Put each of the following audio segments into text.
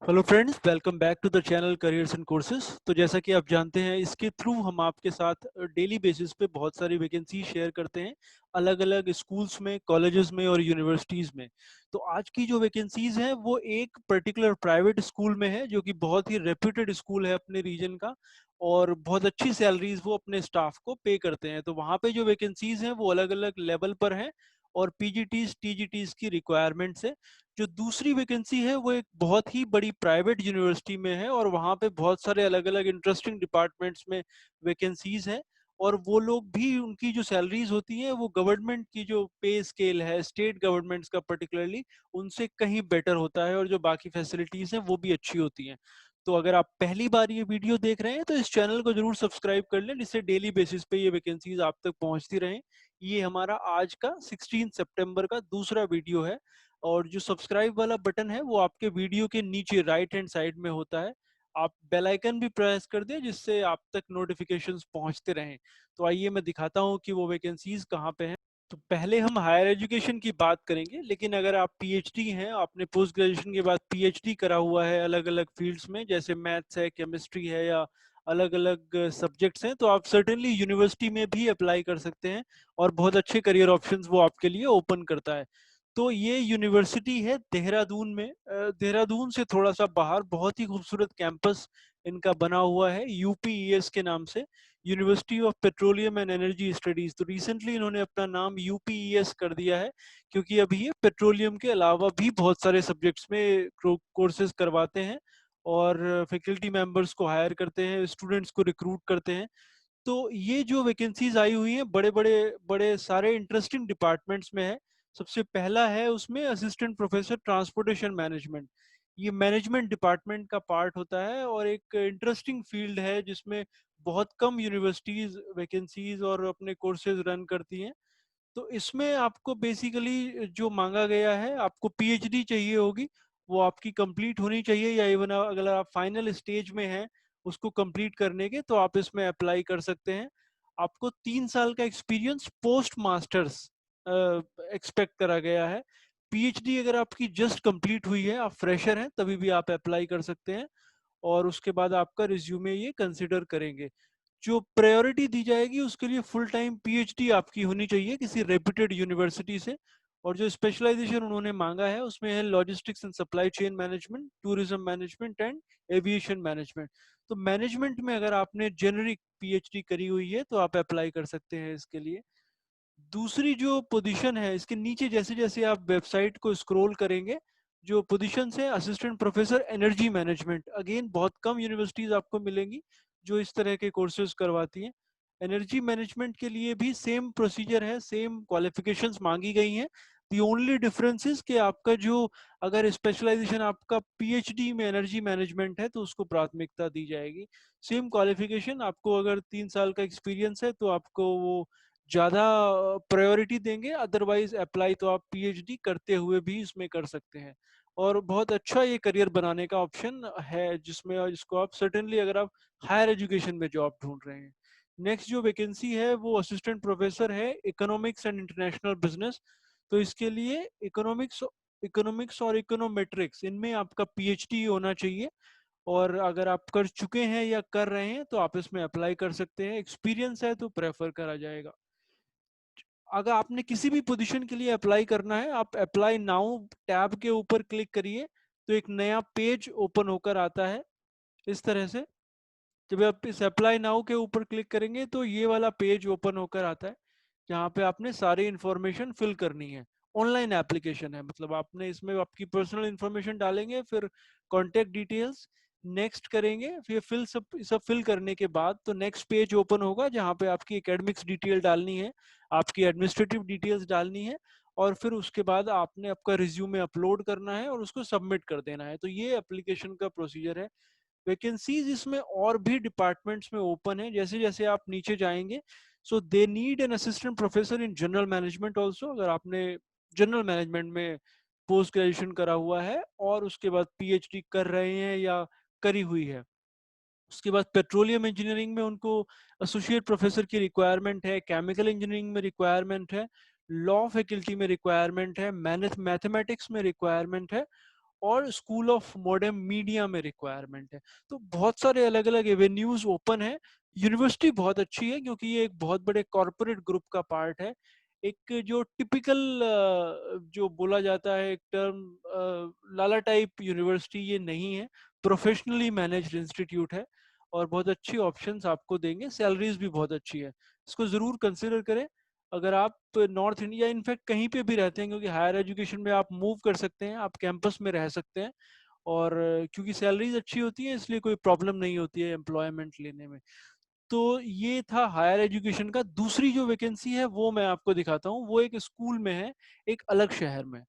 Hello friends, welcome back to the channel careers and courses. तो जैसा कि आप जानते हैं, इसके थ्रू हम आपके साथ डेली बेसिस पे बहुत सारी वैकेंसी शेयर करते हैं अलग अलग स्कूल्स में, कॉलेजेस में और यूनिवर्सिटीज़ में। तो आज की जो वैकेंसीज हैं वो एक पर्टिकुलर प्राइवेट स्कूल में है, जो कि बहुत ही रेप्यूटेड स्कूल है अपने रीजन का, और बहुत अच्छी सैलरीज वो अपने स्टाफ को पे करते हैं। तो वहाँ पे जो वैकेंसीज हैं वो अलग अलग लेवल पर हैं, और पीजीटीज टीजीटीज की रिक्वायरमेंट्स है। जो दूसरी वैकेंसी है वो एक बहुत ही बड़ी प्राइवेट यूनिवर्सिटी में है, और वहाँ पे बहुत सारे अलग अलग इंटरेस्टिंग डिपार्टमेंट्स में वैकेंसीज हैं। और वो लोग भी, उनकी जो सैलरीज होती हैं वो गवर्नमेंट की जो पे स्केल है, स्टेट गवर्नमेंट्स का पर्टिकुलरली, उनसे कहीं बेटर होता है, और जो बाकी फैसिलिटीज हैं वो भी अच्छी होती हैं। तो अगर आप पहली बार ये वीडियो देख रहे हैं तो इस चैनल को जरूर सब्सक्राइब कर लें, जिससे डेली बेसिस पे ये वैकेंसीज आप तक पहुंचती रहें। ये हमारा आज का 16 सितंबर का दूसरा वीडियो है, और जो सब्सक्राइब वाला बटन है वो आपके वीडियो के नीचे राइट हैंड साइड में होता है। आप बेल आइकन भी प्रेस कर दें, जिससे आप तक नोटिफिकेशंस पहुंचते रहें। तो आइए मैं दिखाता हूं कि वो वैकेंसीज कहाँ पे हैं। तो पहले हम हायर एजुकेशन की बात करेंगे, लेकिन अगर आप पीएचडी हैं, आपने पोस्ट ग्रेजुएशन के बाद पीएचडी करा हुआ है अलग अलग फील्ड्स में, जैसे मैथ्स है, केमिस्ट्री है, या अलग अलग सब्जेक्ट्स हैं, तो आप सर्टेनली यूनिवर्सिटी में भी अप्लाई कर सकते हैं, और बहुत अच्छे करियर ऑप्शंस वो आपके लिए ओपन करता है। तो ये यूनिवर्सिटी है देहरादून में। देहरादून से थोड़ा सा बाहर बहुत ही खूबसूरत कैंपस इनका बना हुआ है, यूपीईएस के नाम से, university of petroleum and energy studies. तो रिसेंटली इन्होंने अपना नाम यूपीईएस कर दिया है, क्योंकि अभी ये पेट्रोलियम के अलावा भी बहुत सारे सब्जेक्ट्स में कोर्सेज करवाते हैं, और फैकल्टी मेंबर्स को हायर करते हैं, स्टूडेंट्स को रिक्रूट करते हैं। तो ये जो वैकेंसीज आई हुई हैं बड़े बड़े बड़े सारे इंटरेस्टिंग डिपार्टमेंट्स में है। सबसे पहला है उसमें असिस्टेंट प्रोफेसर ट्रांसपोर्टेशन मैनेजमेंट। ये मैनेजमेंट डिपार्टमेंट का पार्ट होता है, और एक इंटरेस्टिंग फील्ड है जिसमें बहुत कम यूनिवर्सिटीज वैकेंसीज और अपने कोर्सेज रन करती हैं। तो इसमें आपको बेसिकली जो मांगा गया है, आपको पीएचडी चाहिए होगी, वो आपकी कंप्लीट होनी चाहिए, या इवन अगर आप फाइनल स्टेज में हैं उसको कंप्लीट करने के, तो आप इसमें अप्लाई कर सकते हैं। आपको 3 साल का एक्सपीरियंस पोस्ट मास्टर्स एक्सपेक्ट करा गया है। पीएचडी अगर आपकी जस्ट कंप्लीट हुई है, आप फ्रेशर हैं, तभी भी आप अप्लाई कर सकते हैं, और उसके बाद आपका रिज्यूमे ये कंसिडर करेंगे। जो प्रायोरिटी दी जाएगी उसके लिए फुल टाइम पीएचडी आपकी होनी चाहिए किसी रेप्यूटेड यूनिवर्सिटी से। और जो स्पेशलाइजेशन उन्होंने मांगा है उसमें है logistics and supply chain management, tourism management and aviation management. तो मैनेजमेंट में अगर आपने जेनरिक पीएचडी करी हुई है तो आप अप्लाई कर सकते हैं इसके लिए। दूसरी जो पोजीशन है, इसके नीचे जैसे जैसे आप वेबसाइट को स्क्रॉल करेंगे, जो पोजीशन है assistant professor energy management, again बहुत कम यूनिवर्सिटीज आपको मिलेंगी जो इस तरह के कोर्सेज करवाती हैं। एनर्जी मैनेजमेंट के लिए भी सेम प्रोसीजर है, सेम क्वालिफिकेशंस मांगी गई हैं। दी ओनली डिफरेंस इज कि आपका जो, अगर स्पेशलाइजेशन आपका पीएचडी में एनर्जी मैनेजमेंट है तो उसको प्राथमिकता दी जाएगी। सेम क्वालिफिकेशन, आपको अगर 3 साल का एक्सपीरियंस है तो आपको वो ज़्यादा प्रायोरिटी देंगे, अदरवाइज अप्लाई तो आप पीएचडी करते हुए भी इसमें कर सकते हैं। और बहुत अच्छा ये करियर बनाने का ऑप्शन है, जिसमें जिसको आप सर्टेनली, अगर आप हायर एजुकेशन में जॉब ढूंढ रहे हैं। नेक्स्ट जो वैकेंसी है वो असिस्टेंट प्रोफेसर है इकोनॉमिक्स एंड इंटरनेशनल बिजनेस। तो इसके लिए इकोनॉमिक्स इकोनॉमिक्स और इकोनोमेट्रिक्स, इनमें आपका पीएचडी होना चाहिए, और अगर आप कर चुके हैं या कर रहे हैं तो आप इसमें अप्लाई कर सकते हैं। एक्सपीरियंस है तो प्रेफर करा जाएगा। अगर आपने किसी भी पोजीशन के लिए अप्लाई करना है, आप अप्लाई नाउ टैब के ऊपर क्लिक करिए, तो एक नया पेज ओपन होकर आता है इस तरह से। जब आप इस अप्लाई नाउ के ऊपर क्लिक करेंगे तो ये वाला पेज ओपन होकर आता है, जहाँ पे आपने सारी इंफॉर्मेशन फिल करनी है। ऑनलाइन एप्लीकेशन है, मतलब आपने इसमें आपकी पर्सनल इंफॉर्मेशन डालेंगे, फिर कॉन्टेक्ट डिटेल्स, नेक्स्ट करेंगे, फिर फिल सब फिल करने के बाद तो नेक्स्ट पेज ओपन होगा, जहाँ पे आपकी एकेडमिक्स डिटेल डालनी है, आपकी एडमिनिस्ट्रेटिव डिटेल्स डालनी है, और फिर उसके बाद आपने आपका रिज्यूमे अपलोड करना है और उसको सबमिट कर देना है। तो ये एप्लीकेशन का प्रोसीजर है। वैकेंसीज इसमें और भी डिपार्टमेंट्स में ओपन है, जैसे जैसे आप नीचे जाएंगे। So they need an assistant professor in general management also, अगर आपने जनरल मैनेजमेंट में पोस्ट ग्रेजुएशन करा हुआ है और उसके बाद पीएचडी कर रहे हैं या करी हुई है। उसके बाद पेट्रोलियम इंजीनियरिंग में उनको एसोसिएट प्रोफेसर की रिक्वायरमेंट है, केमिकल इंजीनियरिंग में रिक्वायरमेंट है, लॉ फैकल्टी में रिक्वायरमेंट है, मैथमेटिक्स में रिक्वायरमेंट है, और स्कूल ऑफ मॉडर्न मीडिया में रिक्वायरमेंट है। तो बहुत सारे अलग अलग एवेन्यूज ओपन है। यूनिवर्सिटी बहुत अच्छी है क्योंकि ये एक बहुत बड़े कॉरपोरेट ग्रुप का पार्ट है। एक जो टिपिकल जो बोला जाता है एक टर्म लाला टाइप यूनिवर्सिटी ये नहीं है। प्रोफेशनली मैनेज्ड इंस्टीट्यूट है और बहुत अच्छी ऑप्शंस आपको देंगे, सैलरीज भी बहुत अच्छी है। इसको जरूर कंसिडर करें अगर आप नॉर्थ इंडिया इनफैक्ट कहीं पे भी रहते हैं, क्योंकि हायर एजुकेशन में आप मूव कर सकते हैं, आप कैंपस में रह सकते हैं और क्योंकि सैलरीज अच्छी होती है इसलिए कोई प्रॉब्लम नहीं होती है एम्प्लॉयमेंट लेने में। तो ये था हायर एजुकेशन का। दूसरी जो वैकेंसी है वो मैं आपको दिखाता हूँ, वो एक स्कूल में है, एक अलग शहर में।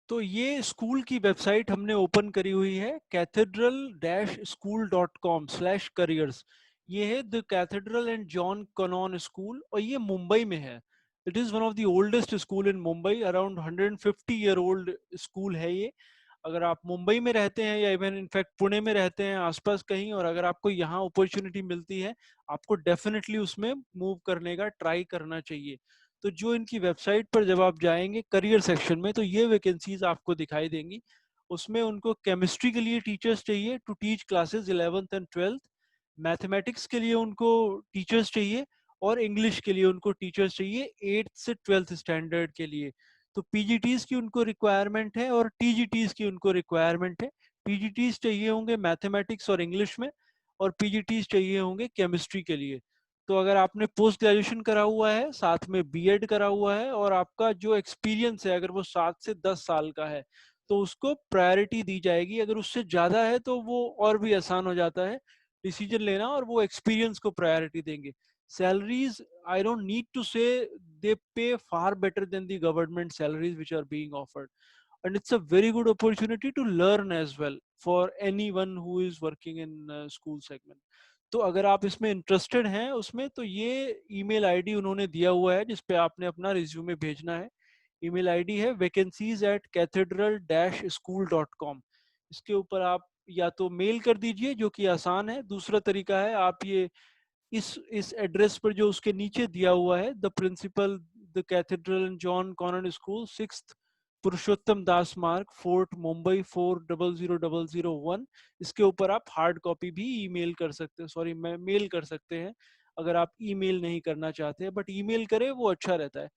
तो ये स्कूल की वेबसाइट हमने ओपन करी हुई है cathedral-school.com/careers। ये है the cathedral and John कनॉन school और ये मुंबई में है। It is one of the oldest school in Mumbai, around 150 year old school है ये। अगर आप मुंबई में रहते हैं या इवन इनफैक्ट पुणे में रहते हैं आसपास कहीं, और अगर आपको यहाँ अपॉर्चुनिटी मिलती है, आपको डेफिनेटली उसमें मूव करने का ट्राई करना चाहिए। तो जो इनकी वेबसाइट पर जब आप जाएंगे करियर सेक्शन में तो ये वैकेंसीज आपको दिखाई देंगी। उसमें उनको केमिस्ट्री के लिए टीचर्स चाहिए to teach classes 11th and 12th, mathematics के लिए उनको टीचर्स चाहिए और इंग्लिश के लिए उनको टीचर्स चाहिए 8th से 12th स्टैंडर्ड के लिए। तो पीजीटीज की उनको रिक्वायरमेंट है और टीजीटीज की उनको रिक्वायरमेंट है। पीजीटीज चाहिए होंगे मैथमेटिक्स और इंग्लिश में, और पीजीटीज चाहिए होंगे केमिस्ट्री के लिए। तो अगर आपने पोस्ट ग्रेजुएशन करा हुआ है, साथ में बीएड करा हुआ है और आपका जो एक्सपीरियंस है अगर वो 7 से 10 साल का है, तो उसको प्रायोरिटी दी जाएगी। अगर उससे ज्यादा है तो वो और भी आसान हो जाता है डिसीजन लेना, और वो एक्सपीरियंस को प्रायोरिटी देंगे। Salaries, I don't need to say, they pay far better than the government salaries which are being offered, and it's a very good opportunity to learn as well for anyone who is working in school segment. तो अगर आप इसमें interested हैं उसमें, तो ये email ID उन्होंने दिया हुआ है जिस पे आपने अपना रिज्यूमे भेजना है। ईमेल आईडी है vacancies@cathedral-school.com। इसके ऊपर आप या तो मेल कर दीजिए जो कि आसान है, दूसरा तरीका है आप ये इस एड्रेस पर जो उसके नीचे दिया हुआ है, the principal the cathedral and John convent school, 6th Purushottam Das Marg, Fort Mumbai 400001, इसके ऊपर आप हार्ड कॉपी भी ईमेल कर सकते हैं, सॉरी मैं मेल कर सकते हैं अगर आप ईमेल नहीं करना चाहते, बट ईमेल करें वो अच्छा रहता है।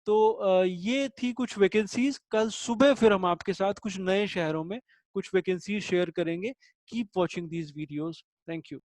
तो ये थी कुछ वैकेंसीज। कल सुबह फिर हम आपके साथ कुछ नए शहरों में कुछ वैकेंसीज शेयर करेंगे। Keep watching these videos. Thank you.